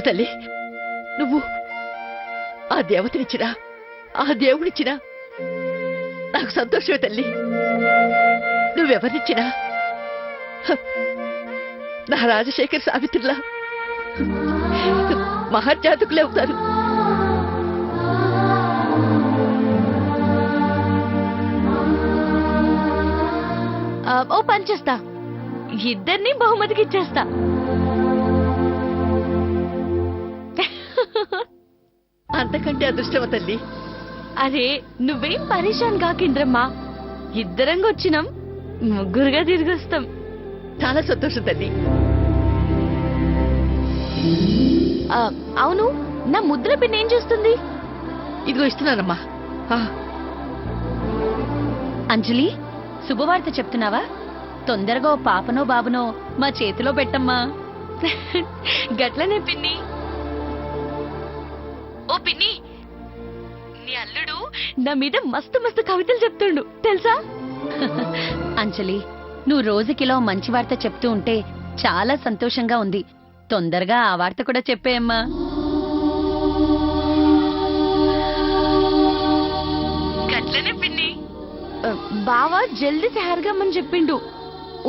తల్లి, నువ్వు ఆ దేవతనిచ్చినా ఆ దేవుడిచ్చినా నాకు సంతోషమే తల్లి. నువ్వెవరినిచ్చినా నా రాజశేఖర్ సావిత్రిలా మహర్జాతకులే అవుతారు. ఓ పని చేస్తా, ఇద్దరిని బహుమతికి ఇచ్చేస్తా. అంతకంటే అదృష్టమ తల్లి. అరే నువ్వేం పరేషాన్ కాకింద్రమ్మా, ఇద్దరంగా వచ్చినాం, ముగ్గురుగా తిరిగొస్తాం. చాలా సంతోషం తల్లి. అవును, నా ముద్ర పిన్ ఏం చేస్తుంది? ఇదిగో ఇస్తున్నానమ్మా. అంజలి, శుభవార్త చెప్తున్నావా? తొందరగా ఓ పాపనో బాబునో మా చేతిలో పెట్టమ్మా. గట్లనే పిన్ని. ఓ పిన్ని, నీ అల్లుడు నా మీద మస్తు మస్తు కవితలు చెప్తుండు తెలుసా? అంజలి, నువ్వు రోజుకిలో మంచి వార్త చెప్తూ ఉంటే చాలా సంతోషంగా ఉంది. తొందరగా ఆ వార్త కూడా చెప్పేయమ్మా. గట్లనే పిన్ని. బావా జల్దీ తయారుగామని చెప్పిండు.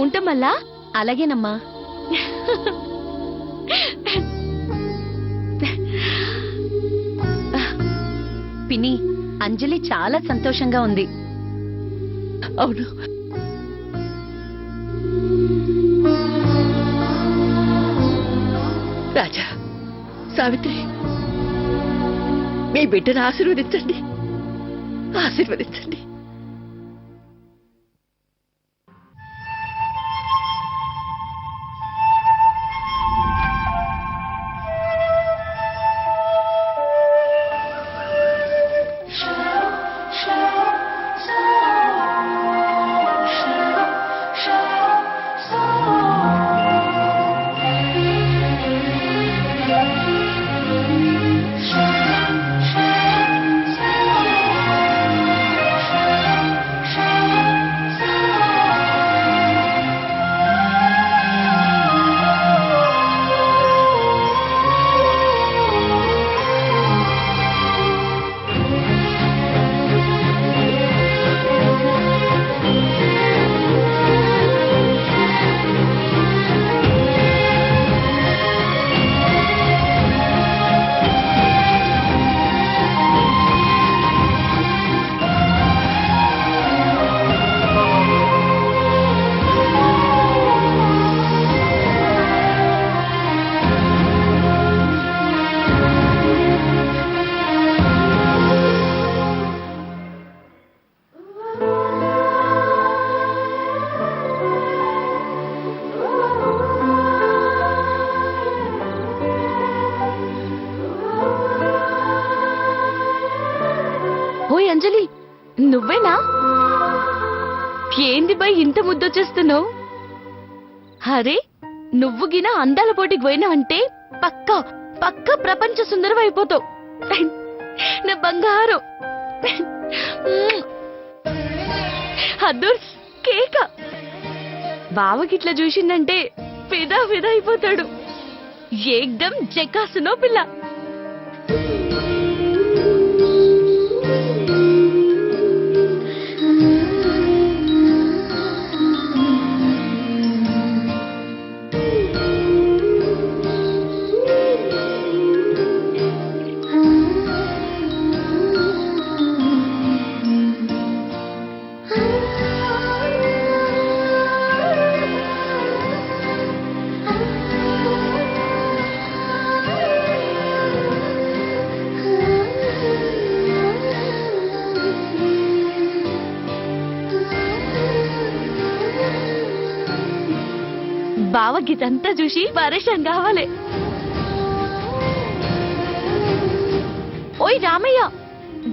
ఉంటామల్లా? అలాగేనమ్మా. పిన్ని, అంజలి చాలా సంతోషంగా ఉంది. అవును, రాజా, సావిత్రి, మీ బిడ్డను ఆశీర్వదించండి, ఆశీర్వదించండి. ఓయ్ అంజలి, నువ్వేనా? ఏంది బై ఇంత ముద్దొచ్చేస్తున్నావు? అరే, నువ్వు గిన అందాల పోటీకి పోయినావంటే పక్కా పక్కా ప్రపంచ సుందరం అయిపోతావు. నా బంగారం. అదూర్స్ కేక. బావకిట్లా చూసిందంటే ఫిదా ఫిదా అయిపోతాడు. ఏకదం జకాసునో పిల్ల. బావ గిదంతా చూసి పరేషాన్ కావాలి. ఓయ్ రామయ్య,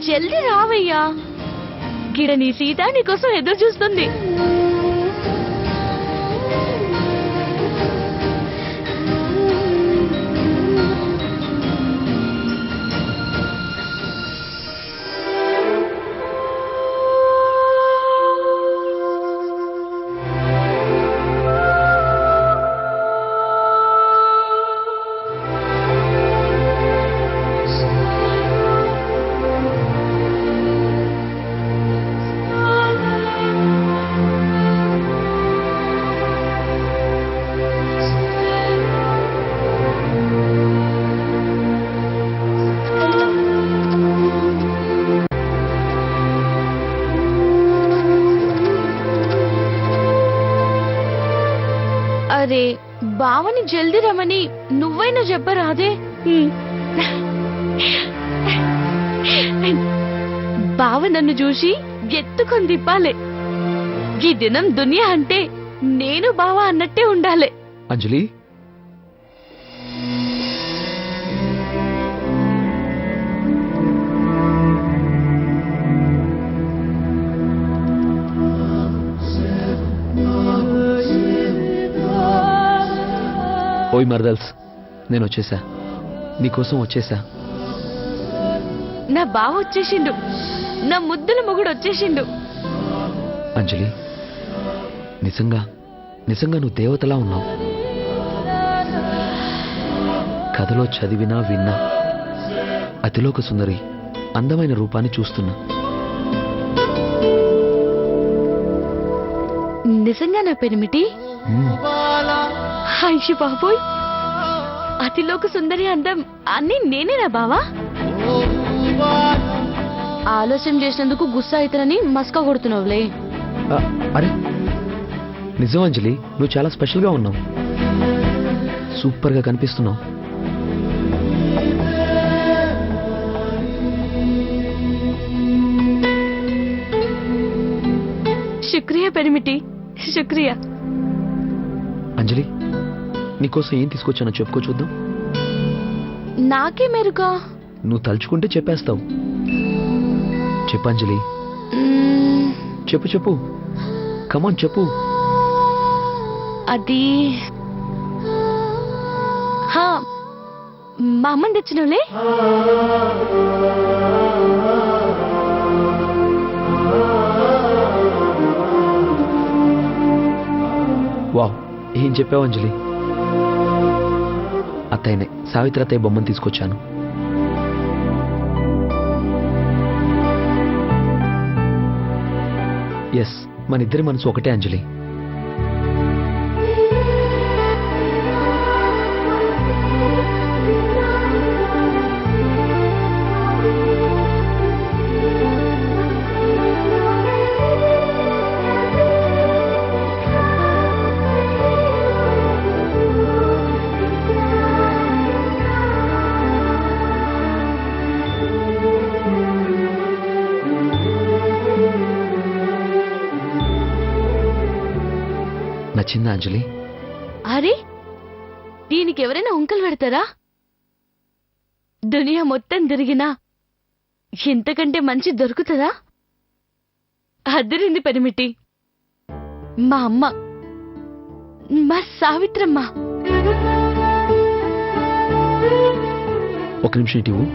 జల్దీ రావయ్యా, గిడ నీ సీత నీకోసం ఎదురు చూస్తుంది. అరే బావని జల్దీ రమ్మని నువ్వైనా చెప్పరాదే బావ నన్ను చూసి ఎత్తుకొని తిప్పాలే. ఈ దినం దునియా అంటే నేను బావ అన్నట్టే ఉండాలి. అంజలి, ఓయ్ మరదల్స్, నేను వచ్చేసా, నీకోసం వచ్చేసా. నా బావ వచ్చేసిండు, నా ముద్దుల మొగుడు వచ్చేసిండు. అంజలి, నిజంగా నిజంగా నువ్వు దేవతలా ఉన్నావు. కథలో చదివినా విన్నా అతిలోక సుందరి అందమైన రూపాన్ని చూస్తున్నా. నిజంగా నా పెనిమిటి? అయ్యి బాబోయ్, అతిలోక సుందరి అందం అన్ని నేనేనా బావా? ఆలస్యం చేసినందుకు గుస్సా అవుతానని మస్కా కొడుతున్నావులే. అరే నిజం అంజలి, నువ్వు చాలా స్పెషల్గా ఉన్నావు, సూపర్గా కనిపిస్తున్నావు. శుక్రియా పెనిమిటి, శుక్రియా. అంజలి, నీకోసం ఏం తీసుకొచ్చానో చెప్పుకో చూద్దాం. నాకే మెరుగా? నువ్వు తలుచుకుంటే చెప్పేస్తావు. చెప్పు అంజలి, చెప్పు చెప్పు, కమాన్ చెప్పు. అది మా అమ్మని తెచ్చినోలే. వావ్, ఏం చెప్పావు అంజలి. అత్తయ్యనే, సావిత్రి అత్తయ్య బొమ్మను తీసుకొచ్చాను. ఎస్, మన ఇద్దరి మనసు ఒకటే అంజలి. నచ్చిందా అంజలి? అరే, దీనికి ఎవరైనా ఉంకలు పెడతారా? దునియా మొత్తం తిరిగినా ఇంతకంటే మంచి దొరుకుతుందా? అదిరింది పెనిమిటి. మా అమ్మ, మా సావిత్రమ్మ. ఒక నిమిషం ఇటీవు.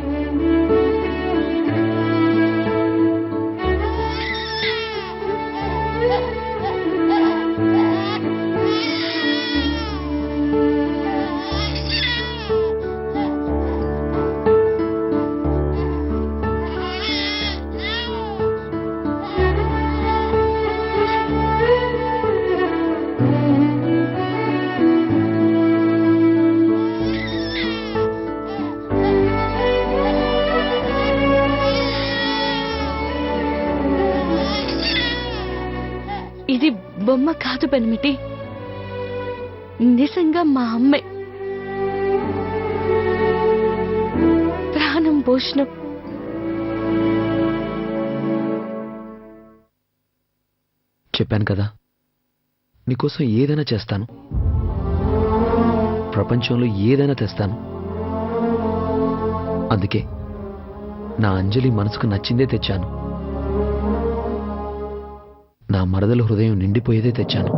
ఇది బొమ్మ కాదు పెనిమిటి, నిజంగా మా అమ్మే. ప్రాణం పోషణం. చెప్పాను కదా, నీకోసం ఏదైనా చేస్తాను, ప్రపంచంలో ఏదైనా తెస్తాను. అందుకే నా అంజలి మనసుకు నచ్చిందే తెచ్చాను, నా మరదల హృదయం నిండిపోయేదే తెచ్చాను.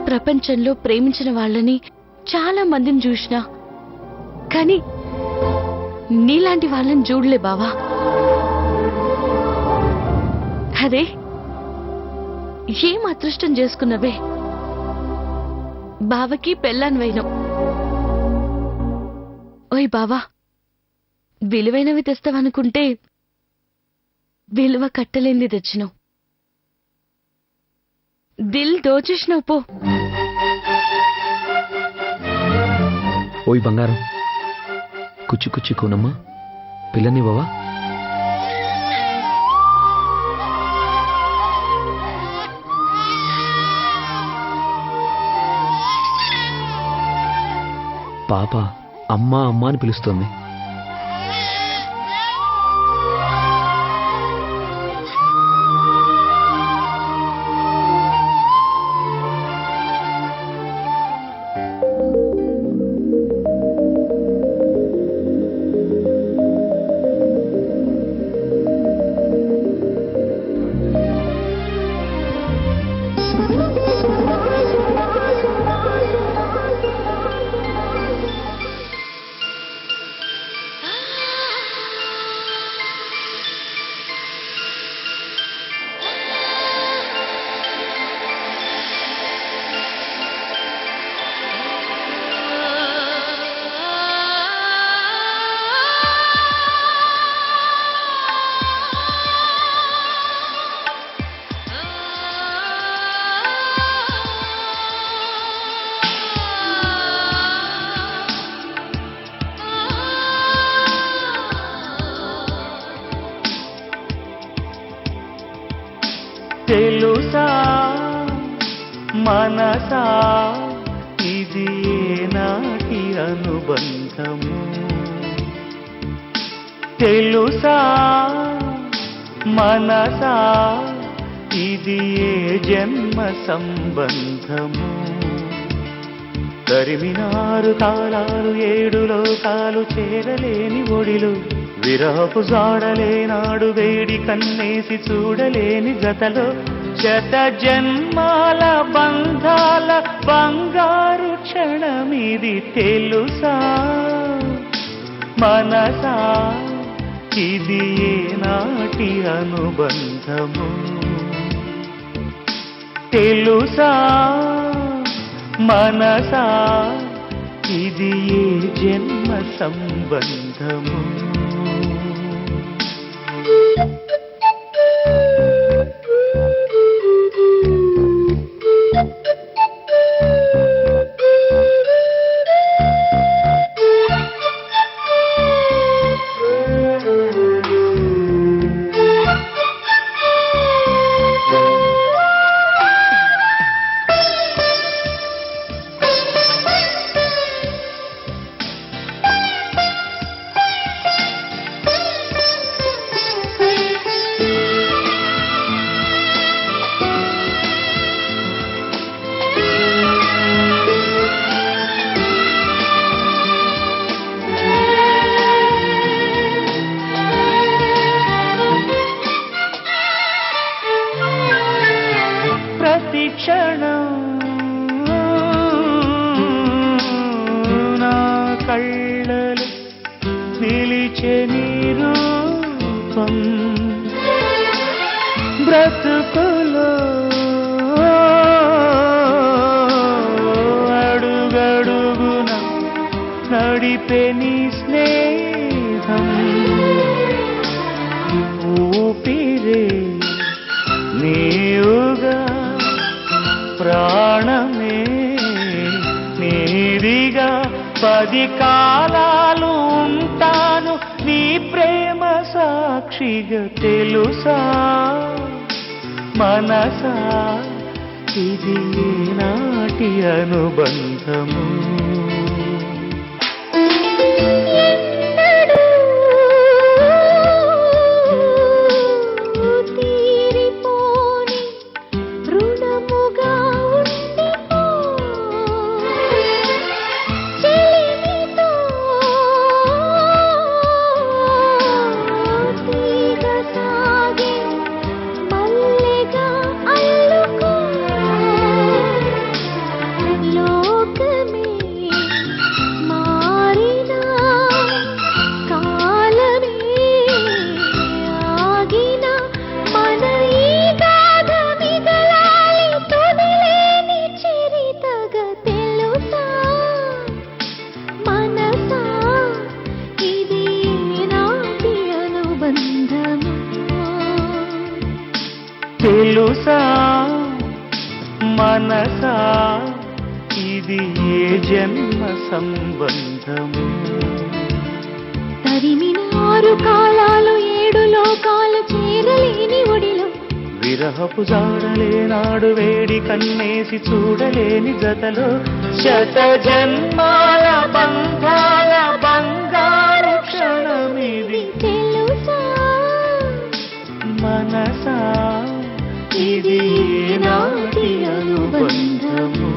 ప్రపంచంలో ప్రేమించిన వాళ్ళని చాలా మందిని చూసినా, కానీ నీలాంటి వాళ్ళని చూడలే బావా. అరే, ఏం అదృష్టం చేసుకున్నవే. బావకి పెళ్ళాన్వైనం. ఓయ్ బావా, విలువైనవి తెస్తావనుకుంటే విలువ కట్టలేంది తెచ్చినావు. దిల్ దోచేసినావు పో. ఓయ్ బంగారం, కుచ్చి కుచ్చి కూనమ్మా, పిల్లనివ్వవా? పాప అమ్మా అమ్మా అని పిలుస్తోంది. తెలుసా మనసా ఇది నాటి అనుబంధము, తెలుసా మనసా ఇది ఏ జన్మ సంబంధము. తరిమినారు కాలాలు ఏడు లోకాలు చేరలేని ఒడిలు, విరహపు జాడలేనాడు వేడి కన్నేసి చూడలేని జతలో, శత జన్మాల బంధాల బంగారు క్షణమిది. తెలుసా మనసా ఇది ఏనాటి అనుబంధము, తెలుసా మనసా ఇది ఏ జన్మ సంబంధము. క్షణం నా కళ్ళలు నిలిచే నీ రూపం, బ్రతుకులో అడుగడుగున నడిపే నీ స్నేహం, ఊపిరే నీవుగా ప్రాణమే నీదిగా, 10 కాలాలు ఉంటాను నీ ప్రేమ సాక్షిగా. తెలుసా మనసా ఇది నాటి అనుబంధము, తెలుసా మనసా ఇది ఏ జన్మ సంబంధము. తరిమిన 6 కాలాలు 7 లోకాలు చేరలేని ఒడిలో, విరహపు జాడలేనాడు వేడి కన్నేసి చూడలేని జతలో శత జన్మాల బంధాల బంగారు క్షణమిది తెలుసా మనసా ఇది నాటి అనుబంధము.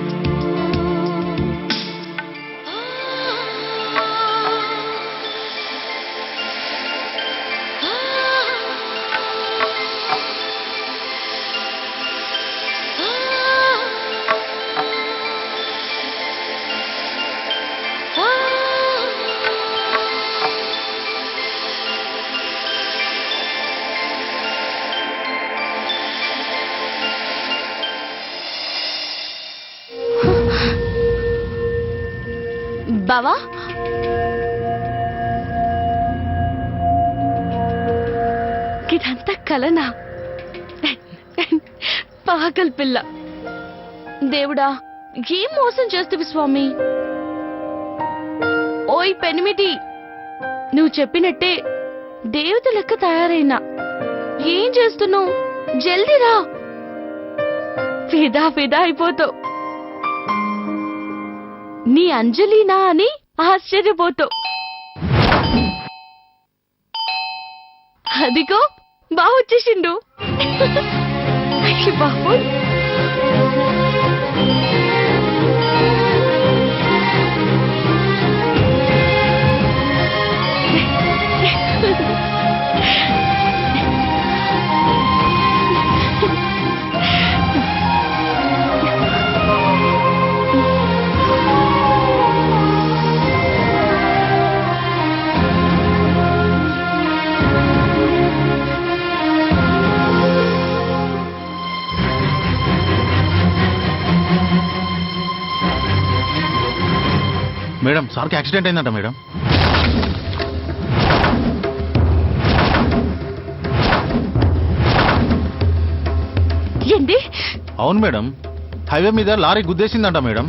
బావా ఇదంతా కలనా? పాగల్ పిల్ల. దేవుడా ఏం మోసం చేస్తావి స్వామి. ఓయ్ పెనిమిటి, నువ్వు చెప్పినట్టే దేవత లెక్క తయారైనా ఏం చేస్తున్నావు? జల్దీ రా, ఫిదా ఫిదా అయిపోతావు. నీ అంజలినా అని ఆశ్చర్యపోతావు. అదిగో బాగా వచ్చేసిండు. బాబు మేడం సార్కి యాక్సిడెంట్ అయిందంట మేడం. ఏంది? అవును మేడం, హైవే మీద లారీ గుద్దేసిందంట మేడం.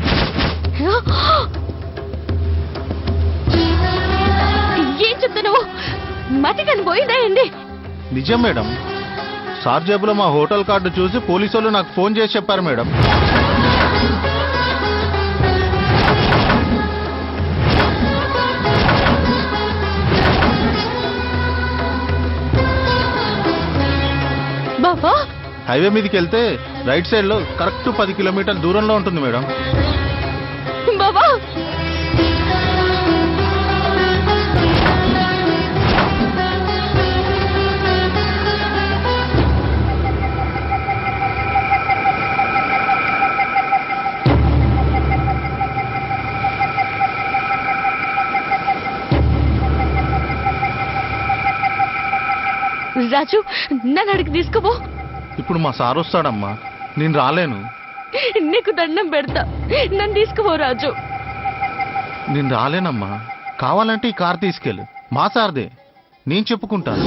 ఏం చెప్తున్నావు? మతి కని పోయిందా ఏంది? నిజం మేడం, సార్ జేబులో మా హోటల్ కార్డు చూసి పోలీసు వాళ్ళు నాకు ఫోన్ చేసి చెప్పారు మేడం. బాబా హైవే మీదకి వెళ్తే రైట్ సైడ్ లో కరెక్ట్ 10 కిలోమీటర్ల దూరంలో ఉంటుంది మేడం. బాబా రాజు, నన్ను అడిగి తీసుకుపో. ఇప్పుడు మా సార్ వస్తాడమ్మా, నేను రాలేను. నీకు దండం పెడతా, నన్ను తీసుకుపో రాజు. నేను రాలేనమ్మా, కావాలంటే ఈ కార్ తీసుకెళ్ళు, మా సార్దే, నేను చెప్పుకుంటాను.